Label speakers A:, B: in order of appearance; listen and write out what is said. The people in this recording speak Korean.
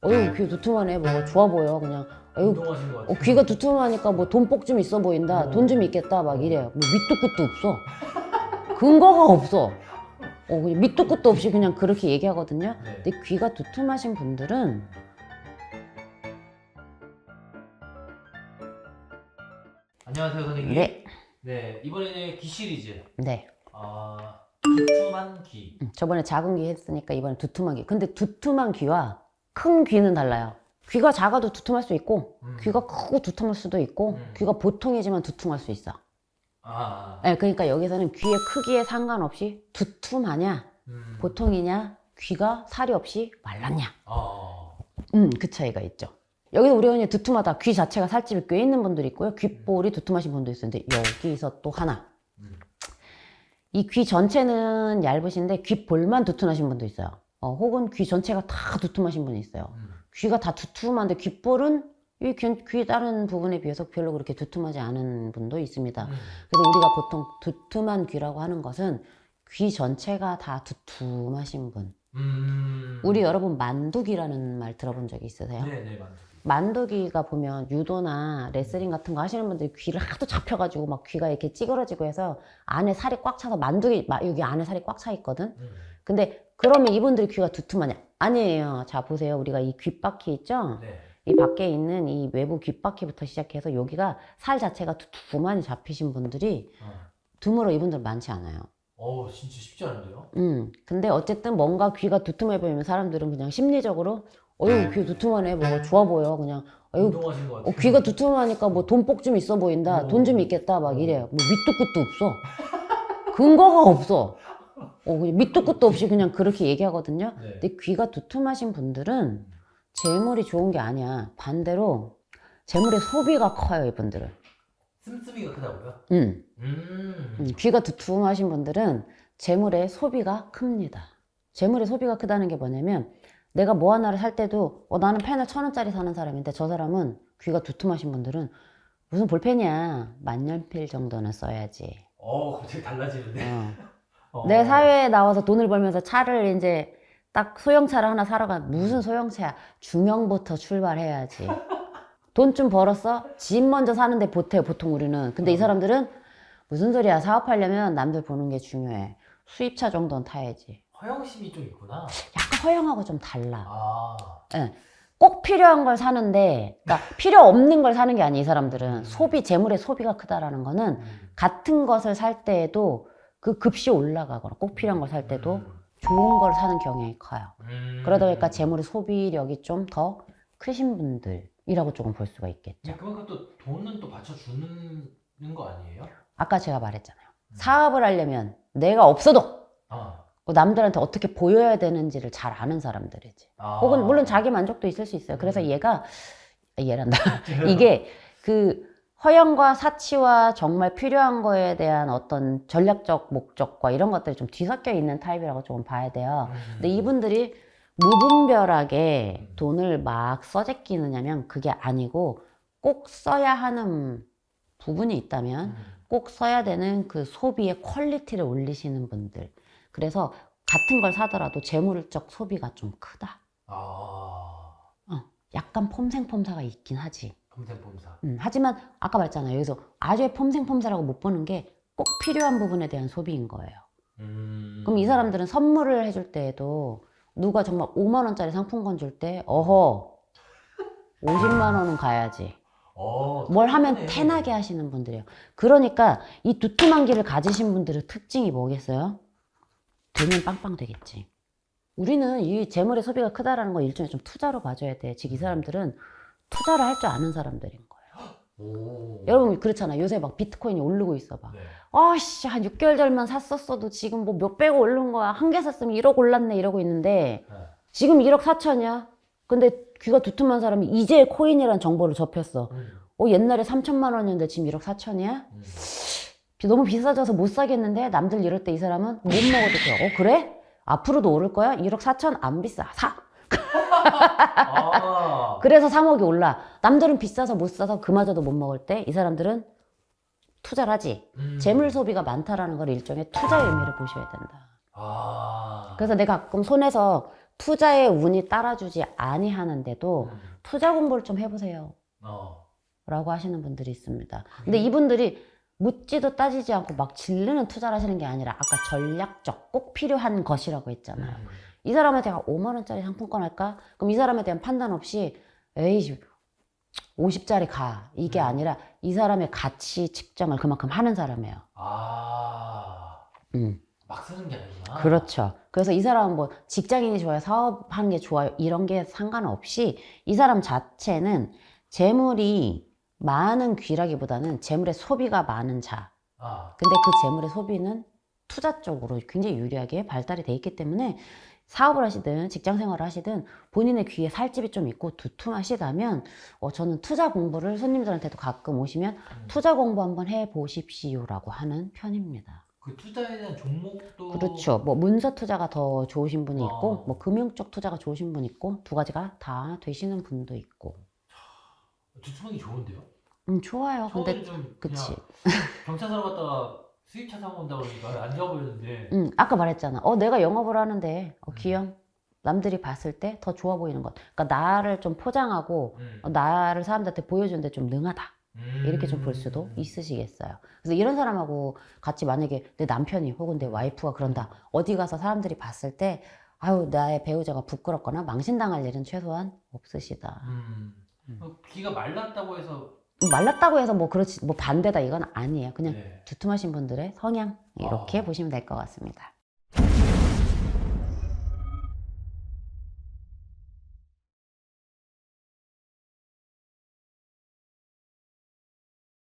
A: 어휴 귀 두툼하네 뭐 좋아 보여 그냥 어휴
B: 운동하신 것 같아요.
A: 귀가 두툼하니까 뭐 돈복 좀 있어 보인다 돈 좀 있겠다 막 이래 뭐 밑도 끝도 없어 근거가 없어 그냥 밑도 끝도 없이 그냥 그렇게 얘기하거든요.
B: 네.
A: 근데 귀가 두툼하신 분들은
B: 안녕하세요 선생님.
A: 네.
B: 네, 이번에는 귀 시리즈.
A: 네.
B: 두툼한 귀.
A: 저번에 작은 귀 했으니까 이번에 두툼한 귀. 근데 두툼한 귀와 큰 귀는 달라요. 귀가 작아도 두툼할 수 있고 귀가 크고 두툼할 수도 있고 귀가 보통이지만 두툼할 수 있어. 네, 그러니까 여기서는 귀의 크기에 상관없이 두툼하냐 보통이냐 귀가 살이 없이 말랐냐 그 차이가 있죠. 여기서 우리가 그냥 두툼하다 귀 자체가 살집이 꽤 있는 분들이 있고요 귓볼이 두툼하신 분도 있었는데 여기서 또 하나 이 귀 전체는 얇으신데 귓볼만 두툼하신 분도 있어요. 혹은 귀 전체가 다 두툼하신 분이 있어요. 귀가 다 두툼한데 귓볼은 이 귀 다른 부분에 비해서 별로 그렇게 두툼하지 않은 분도 있습니다. 그래서 우리가 보통 두툼한 귀라고 하는 것은 귀 전체가 다 두툼하신 분. 우리 여러분 만두귀라는 말 들어본 적이 있으세요?
B: 네네, 맞죠.
A: 만두귀가 보면 유도나 레슬링 같은 거 하시는 분들이 귀를 하도 잡혀가지고 막 귀가 이렇게 찌그러지고 해서 안에 살이 꽉 차서 만두귀 여기 안에 살이 꽉 차 있거든. 근데 그러면 이분들이 귀가 두툼하냐? 아니에요. 자 보세요. 우리가 이 귓바퀴 있죠?
B: 네.
A: 이 밖에 있는 이 외부 귓바퀴부터 시작해서 여기가 살 자체가 두툼하니 잡히신 분들이 드물어 이분들 많지 않아요.
B: 진짜 쉽지 않은데요?
A: 근데 어쨌든 뭔가 귀가 두툼해 보이면 사람들은 그냥 심리적으로 어휴 귀 두툼하네 뭐 좋아 보여 그냥 어휴
B: 운동하신 것 같아요.
A: 귀가 두툼하니까 뭐 돈복 좀 있어 보인다 돈 좀 있겠다 막 이래 뭐 밑도 끝도 없어 근거가 없어 그냥 밑도 끝도 없이 그냥 그렇게 얘기하거든요.
B: 네.
A: 근데 귀가 두툼하신 분들은 재물이 좋은 게 아니야. 반대로 재물의 소비가 커요 이분들은.
B: 씀씀이가 크다고요?
A: 귀가 두툼하신 분들은 재물의 소비가 큽니다. 재물의 소비가 크다는 게 뭐냐면 내가 뭐 하나를 살 때도 나는 펜을 1,000원짜리 사는 사람인데 저 사람은 귀가 두툼하신 분들은 무슨 볼펜이야 만년필 정도는 써야지.
B: 갑자기 달라지는데?
A: 내 사회에 나와서 돈을 벌면서 차를 이제 딱 소형차를 하나 사러 가 무슨 소형차야 중형부터 출발해야지. 돈 좀 벌었어? 집 먼저 사는데 보태요 보통 우리는. 근데 이 사람들은 무슨 소리야 사업하려면 남들 보는 게 중요해. 수입차 정도는 타야지.
B: 허영심이 좀 있구나.
A: 약간 허영하고 좀 달라.
B: 네.
A: 꼭 필요한 걸 사는데 그러니까 필요 없는 걸 사는 게 아니야 이 사람들은. 재물의 소비가 크다라는 거는 같은 것을 살 때에도 그 급시 올라가거나 꼭 필요한 걸 살 때도 좋은 걸 사는 경향이 커요. 그러다 보니까 재물의 소비력이 좀 더 크신 분들이라고 조금 볼 수가 있겠죠.
B: 그만큼 또 돈은 또 받쳐주는 거 아니에요?
A: 아까 제가 말했잖아요. 사업을 하려면 내가 없어도 남들한테 어떻게 보여야 되는지를 잘 아는 사람들이지. 혹은 물론 자기 만족도 있을 수 있어요. 그래서 얘란다. 이게 그 허영과 사치와 정말 필요한 거에 대한 어떤 전략적 목적과 이런 것들이 좀 뒤섞여 있는 타입이라고 조금 봐야 돼요. 근데 이분들이 무분별하게 돈을 막 써제끼느냐면 그게 아니고 꼭 써야 하는 부분이 있다면 꼭 써야 되는 그 소비의 퀄리티를 올리시는 분들. 그래서 같은 걸 사더라도 재물적 소비가 좀 크다. 약간 폼생폼사가 있긴 하지.
B: 폼생폼사.
A: 하지만 아까 말했잖아요. 여기서 아주 폼생폼사라고 못 보는 게 꼭 필요한 부분에 대한 소비인 거예요. 그럼 이 사람들은 선물을 해줄 때에도 누가 정말 5만 원짜리 상품권 줄 때 50만 원은 가야지. 뭘 하면 태나게 하시는 분들이에요. 그러니까 이 두툼한 귀를 가지신 분들의 특징이 뭐겠어요? 되면 빵빵 되겠지. 우리는 이 재물의 소비가 크다라는 거 일종의 좀 투자로 봐줘야 돼. 즉 이 사람들은 투자를 할 줄 아는 사람들인 거예요. 여러분 그렇잖아. 요새 막 비트코인이 오르고 있어 봐.
B: 네.
A: 아씨 한 6개월 전만 샀었어도 지금 뭐 몇백억 오른 거야. 한 개 샀으면 1억 올랐네 이러고 있는데 지금 1억 4천이야. 근데 귀가 두툼한 사람이 이제 코인이라는 정보를 접했어. 옛날에 3천만 원이었는데 지금 1억 4천이야? 너무 비싸져서 못 사겠는데? 남들 이럴 때 이 사람은 못 먹어도 돼. 그래? 앞으로도 오를 거야? 1억 4천 안 비싸. 사! 그래서 3억이 올라. 남들은 비싸서 못 사서 그마저도 못 먹을 때 이 사람들은 투자를 하지. 재물 소비가 많다라는 걸 일종의 투자의 의미를 보셔야 된다. 그래서 내가 가끔 손에서 투자의 운이 따라주지 아니하는데도 투자 공부를 좀 해보세요 라고 하시는 분들이 있습니다. 근데 이분들이 묻지도 따지지 않고 막 질르는 투자를 하시는 게 아니라 아까 전략적 꼭 필요한 것이라고 했잖아요. 이 사람한테 5만 원짜리 상품권 할까? 그럼 이 사람에 대한 판단 없이 에이 50짜리 가 이게 아니라 이 사람의 가치 측정을 그만큼 하는 사람이에요.
B: 막 쓰는 게 아니구나.
A: 그렇죠. 그래서 이 사람은 뭐 직장인이 좋아요, 사업하는 게 좋아요 이런 게 상관없이 이 사람 자체는 재물이 많은 귀라기보다는 재물의 소비가 많은 자. 근데 그 재물의 소비는 투자 쪽으로 굉장히 유리하게 발달이 돼 있기 때문에 사업을 하시든 직장 생활을 하시든 본인의 귀에 살집이 좀 있고 두툼하시다면 저는 투자 공부를 손님들한테도 가끔 오시면 투자 공부 한번 해보십시오라고 하는 편입니다.
B: 그 투자에 대한 종목도
A: 그렇죠. 뭐 문서 투자가 더 좋으신 분이 있고 뭐 금융 쪽 투자가 좋으신 분 있고 두 가지가 다 되시는 분도 있고.
B: 두툼하기 좋은데요?
A: 좋아요. 근데
B: 좀
A: 그치.
B: 경찰서 갔다가 수입차 사고 온다고 그러니까 안 좋아 보였는데
A: 아까 말했잖아. 내가 영업을 하는데 귀염 남들이 봤을 때 더 좋아 보이는 것. 그러니까 나를 좀 포장하고 나를 사람들한테 보여주는데 좀 능하다. 이렇게 좀 볼 수도 있으시겠어요. 그래서 이런 사람하고 같이 만약에 내 남편이 혹은 내 와이프가 그런다. 어디 가서 사람들이 봤을 때 아유 나의 배우자가 부끄럽거나 망신당할 일은 최소한 없으시다.
B: 귀가 말랐다고 해서
A: 말랐다고 해서 뭐 그렇지 뭐 반대다 이건 아니에요. 그냥
B: 네.
A: 두툼하신 분들의 성향 이렇게 보시면 될 것 같습니다.